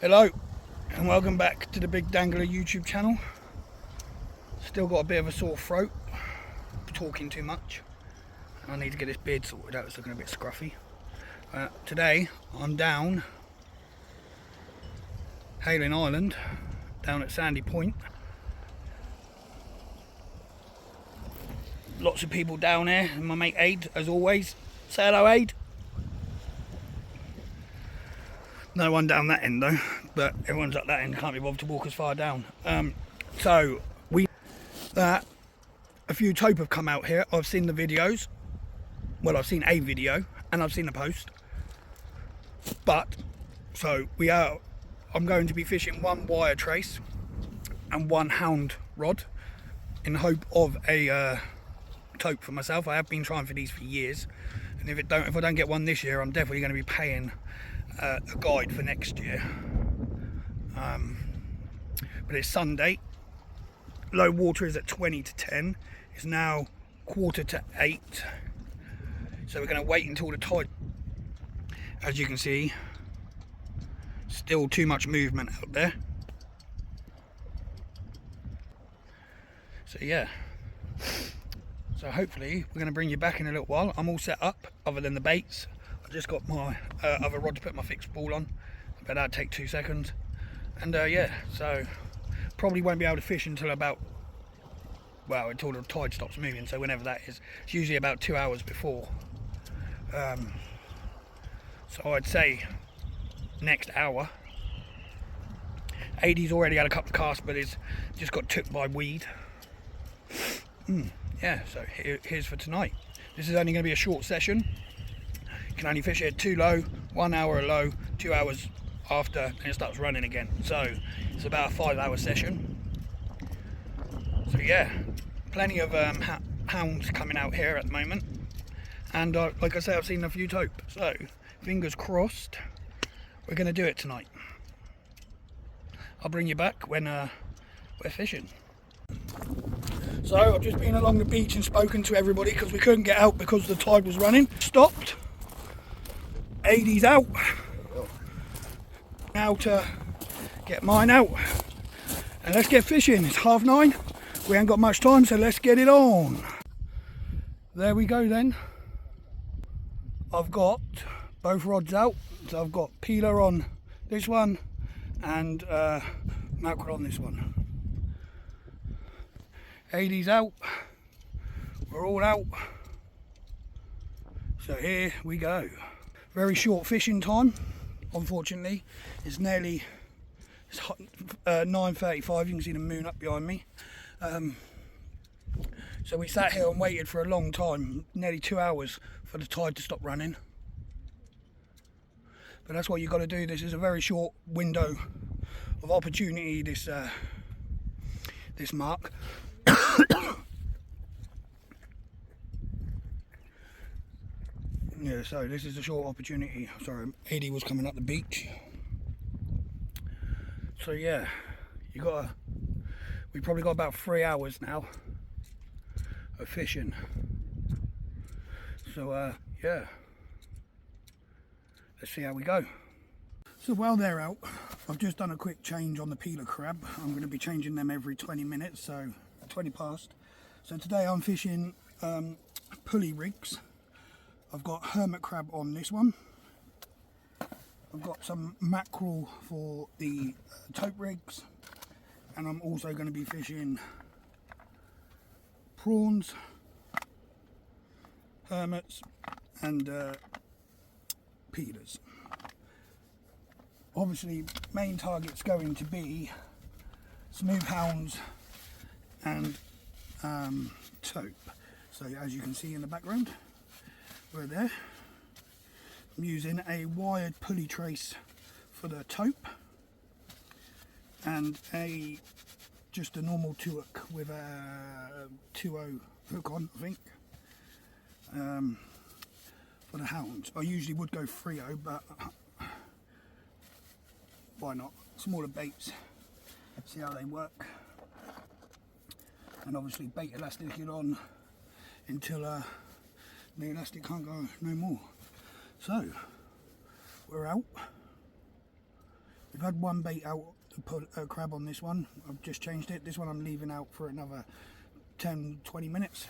Hello and welcome back to the BigDAN'gler YouTube channel. Still got a bit of a sore throat, talking too much. I need to get this beard sorted out, it's looking a bit scruffy. Today I'm down Hayling Island, down at Sandypoint. Lots of people down there, and my mate Aid, as always. Say hello, Aid. No one down that end though, but everyone's at that end, can't be bothered to walk as far down. So we that a few tope have come out here. I've seen the videos. Well, I've seen a video and I've seen a post. But so I'm going to be fishing one wire trace and one hound rod in hope of a tope for myself. I have been trying for these for years, and if I don't get one this year, I'm definitely going to be paying a guide for next year. But it's Sunday, low water is at 20 to 10, it's now 7:45, so we're going to wait until the tide. As you can see, still too much movement out there, so yeah, so hopefully we're going to bring you back in a little while. I'm all set up other than the baits. Just got my other rod to put my fixed ball on, but that'd take 2 seconds. And yeah, so probably won't be able to fish until about, well, until the tide stops moving, so whenever that is. It's usually about 2 hours before. So I'd say next hour. AD's already had a couple of casts, but he's just got took by weed. Yeah, so here's for tonight. This is only going to be a short session. You can only fish it 2 low, 1 hour low, 2 hours after, and it starts running again. So it's about a 5-hour session. So yeah, plenty of hounds coming out here at the moment, and like I say, I've seen a few tope. So fingers crossed, we're going to do it tonight. I'll bring you back when we're fishing. So I've just been along the beach and spoken to everybody because we couldn't get out because the tide was running. Stopped. AD's out. Now to get mine out. And let's get fishing. It's 9:30. We ain't got much time, so let's get it on. There we go then. I've got both rods out. So I've got peeler on this one and mackerel on this one. AD's out. We're all out. So here we go. Very short fishing time, unfortunately. It's nearly 9:35. You can see the moon up behind me. So we sat here and waited for a long time, nearly 2 hours, for the tide to stop running. But that's what you've got to do. This is a very short window of opportunity, this mark. Yeah, so this is a short opportunity. Sorry, AD was coming up the beach. So yeah, we probably got about 3 hours now of fishing. So yeah, let's see how we go. So while they're out, I've just done a quick change on the peeler crab. I'm going to be changing them every 20 minutes, so 20 past. So today I'm fishing pulley rigs. I've got hermit crab on this one. I've got some mackerel for the tope rigs, and I'm also going to be fishing prawns, hermits, and peelers. Obviously, main target's going to be smooth-hounds and tope. So as you can see in the background, we're there. I'm using a wired pulley trace for the tope and just a normal 2-hook with a 2.0 hook on, I think, for the hounds. I usually would go 3.0, but why not? Smaller baits, see how they work. And obviously bait elastic it on until the elastic can't go no more. So we're out. We've had one bait out to put a crab on this one. I've just changed it. This one I'm leaving out for another 10-20 minutes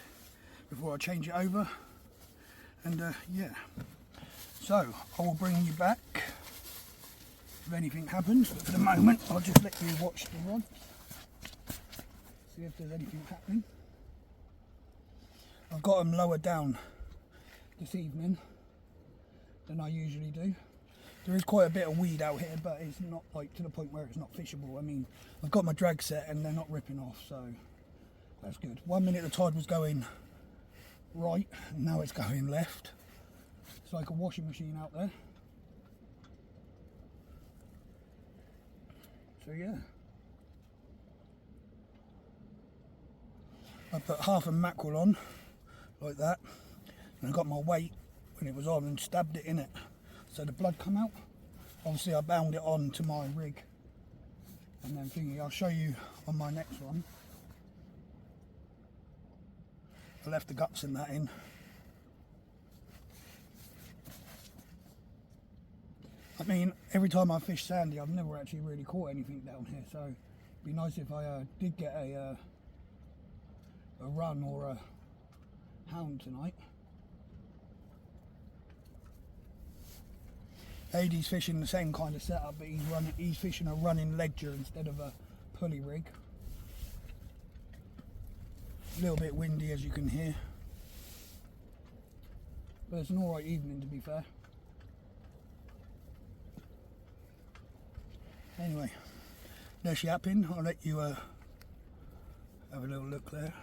before I change it over. And yeah, so I will bring you back if anything happens, but for the moment I'll just let you watch the rod, see if there's anything happening. I've got them lower down this evening than I usually do. There is quite a bit of weed out here, but it's not like to the point where it's not fishable. I mean, I've got my drag set and they're not ripping off, so that's good. 1 minute the tide was going right, and now it's going left. It's like a washing machine out there. So yeah. I put half a mackerel on, like that, and I got my weight when it was on and stabbed it in it. So the blood come out. Obviously I bound it on to my rig and then thingy. I'll show you on my next one. I left the guts and that in. I mean, every time I fish Sandy, I've never actually really caught anything down here, so it'd be nice if I did get a run or a hound tonight. Ady's fishing the same kind of setup, but he's fishing a running ledger instead of a pulley rig. A little bit windy, as you can hear, but it's an alright evening, to be fair. Anyway, there's yapping. I'll let you have a little look there.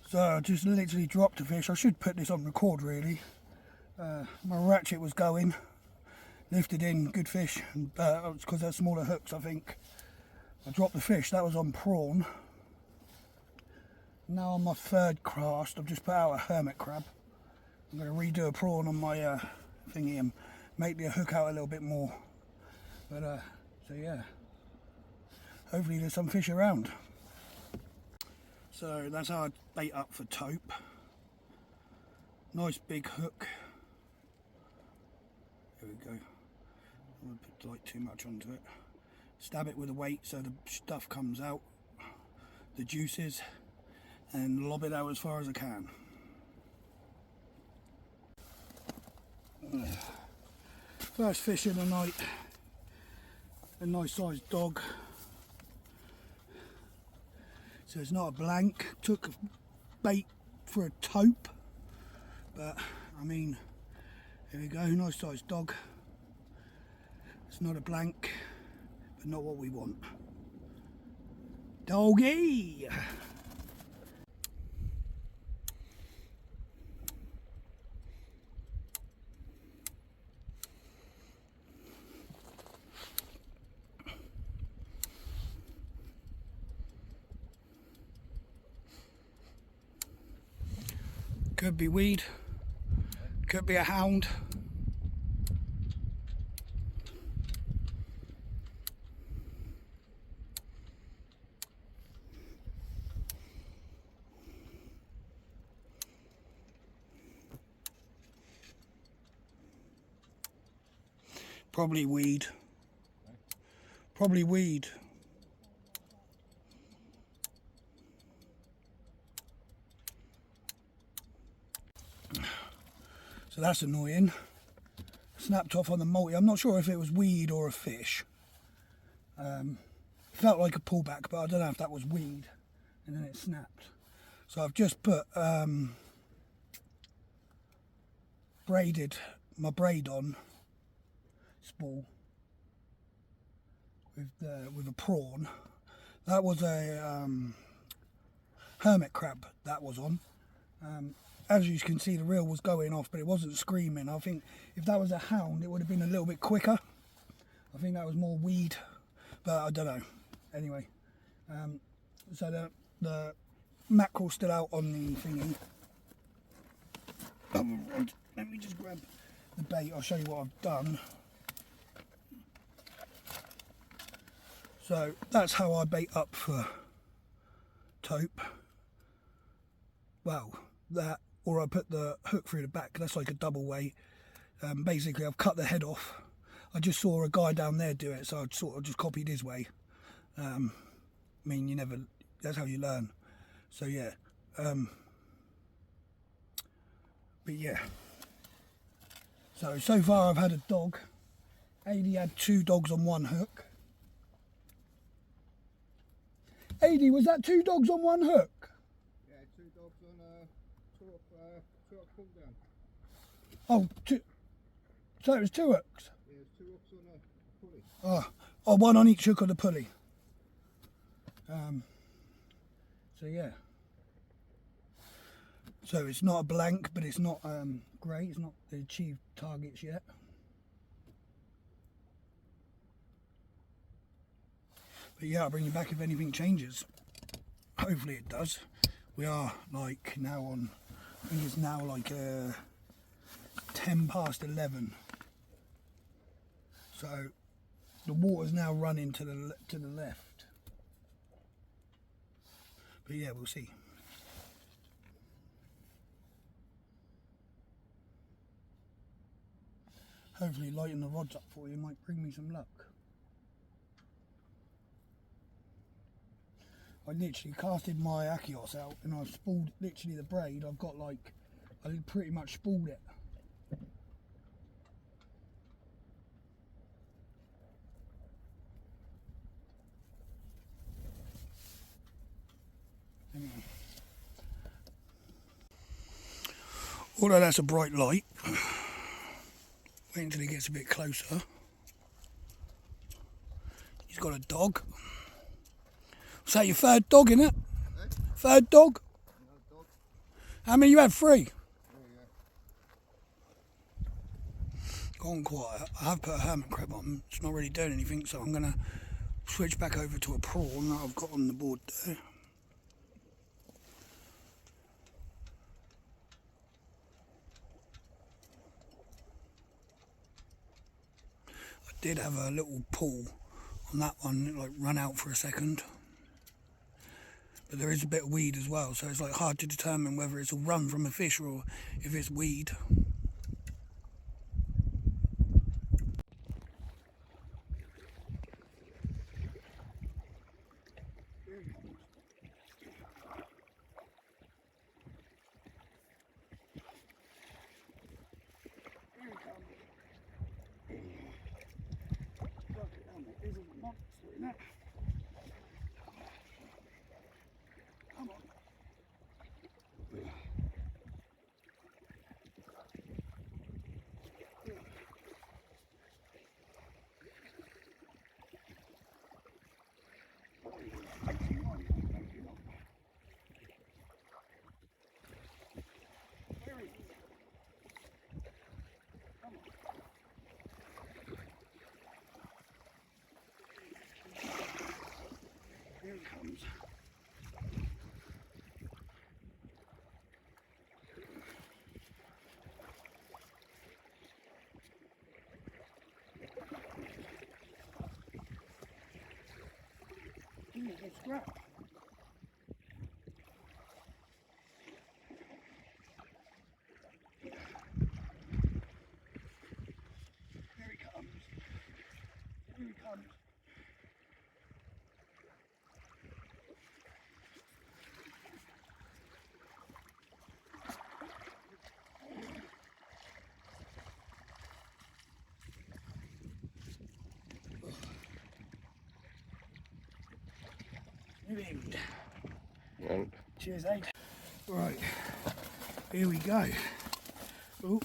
So I just literally dropped a fish. I should put this on record really. My ratchet was going, lifted in, good fish, and it's because they're smaller hooks, I think. I dropped the fish, that was on prawn. Now on my third cast, I've just put out a hermit crab. I'm going to redo a prawn on my thingy and make the hook out a little bit more. But so yeah, hopefully there's some fish around. So that's how I bait up for tope. Nice big hook. There we go. I'm going to put like too much onto it. Stab it with a weight so the stuff comes out, the juices, and lob it out as far as I can. First fish of the night, a nice sized dog. So it's not a blank. Took bait for a tope, but I mean, here we go, nice sized dog. It's not a blank, but not what we want. Doggy! Could be weed, could be a hound. Probably weed. Probably weed. So that's annoying. Snapped off on the multi. I'm not sure if it was weed or a fish. Felt like a pullback, but I don't know if that was weed. And then it snapped. So I've just put my braid on spool with a prawn. That was a hermit crab that was on. As you can see, the reel was going off, but it wasn't screaming. I think if that was a hound, it would have been a little bit quicker. I think that was more weed, but I don't know. Anyway, so the mackerel's still out on the thingy. Let me just grab the bait. I'll show you what I've done. So that's how I bait up for tope. Well, that, or I put the hook through the back. That's like a double weight. Basically I've cut the head off. I just saw a guy down there do it, so I sort of just copied his way. I mean, you never, that's how you learn. So yeah, but yeah. So far I've had a dog. Adi had 2 dogs on 1 hook. Adi, was that 2 dogs on 1 hook? Yeah, 2 dogs on a two-up pull down. Oh, so it was 2 hooks? Yeah, it was 2 hooks on a pulley. Oh, 1 on each hook of the pulley. So yeah. So it's not a blank, but it's not great. It's not achieved targets yet. But yeah, I'll bring you back if anything changes. Hopefully it does. We are like now on, I think it's now like 10 past 11. So the water's now running to the left. But yeah, we'll see. Hopefully lighting the rods up for you might bring me some luck. I literally casted my Akios out and I've spooled literally the braid. I've got like, I pretty much spooled it. Anyway. Although that's a bright light, wait until he gets a bit closer. He's got a dog. Was that your 3rd dog, innit? Eh? 3rd dog? Another dog. How many you had? 3? Yeah. Gone quiet. I have put a hermit crab on. It's not really doing anything, so I'm going to switch back over to a prawn that I've got on the board there. I did have a little pull on that one, it like run out for a second. But there is a bit of weed as well, so it's like hard to determine whether it's a run from a fish or if it's weed. Here it comes. Ooh, it's a scrap. Here he comes. Here he comes. Cheers, Aid. Right, here we go. Oh,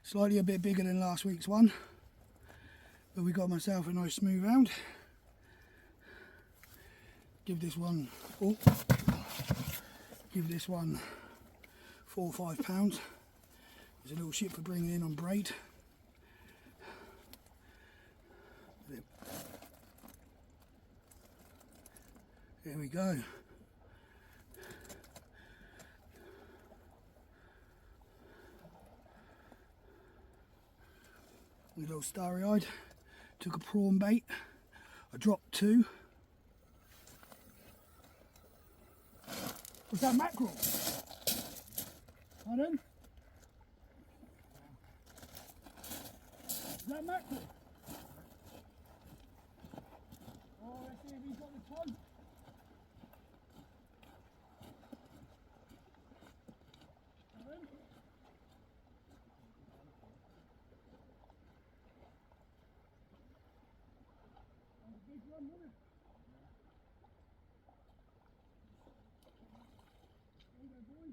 slightly a bit bigger than last week's one, but we got myself a nice smooth-hound. Give this one, give this one 4 or 5 pounds. There's a little ship for bringing in on braid. There we go. A little starry-eyed. Took a prawn bait. I dropped 2. Was that mackerel? Pardon? that mackerel? Oh, let's see if he's got the tope. Big one, wasn't it? There you go, boy.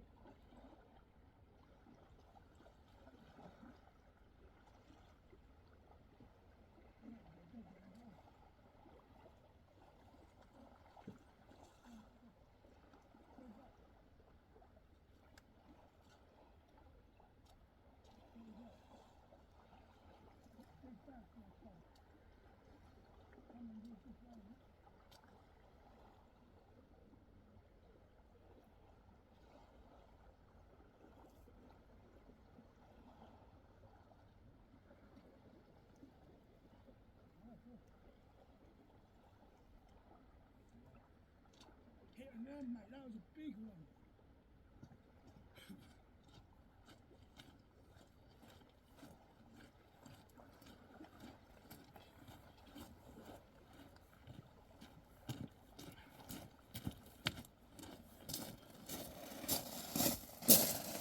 Hit and run, mate, that was a big one.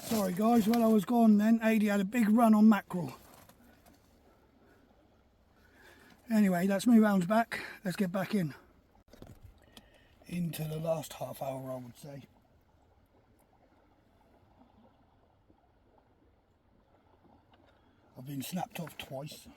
Sorry guys, while I was gone then, Adi had a big run on mackerel. Anyway, that smooth-hound's back, let's get back in. Into the last half hour, I would say. I've been snapped off twice.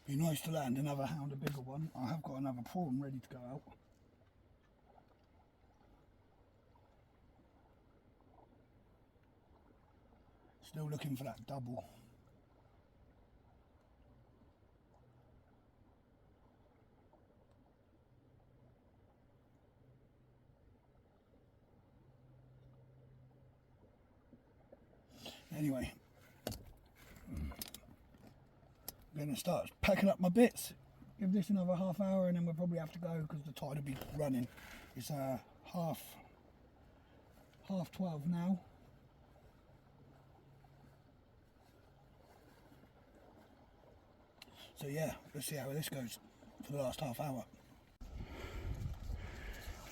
Be nice to land another hound, a bigger one. I have got another prawn ready to go out. Still looking for that double. Anyway, I'm going to start packing up my bits. Give this another half hour and then we'll probably have to go because the tide will be running. It's half 12 now. So yeah, let's see how this goes for the last half hour.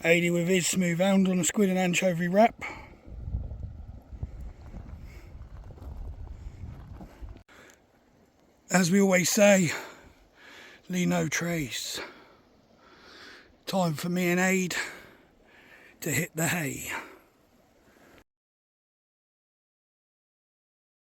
Adi with his smooth-hound on a squid and anchovy wrap. As we always say, leave no trace. Time for me and Ade to hit the hay.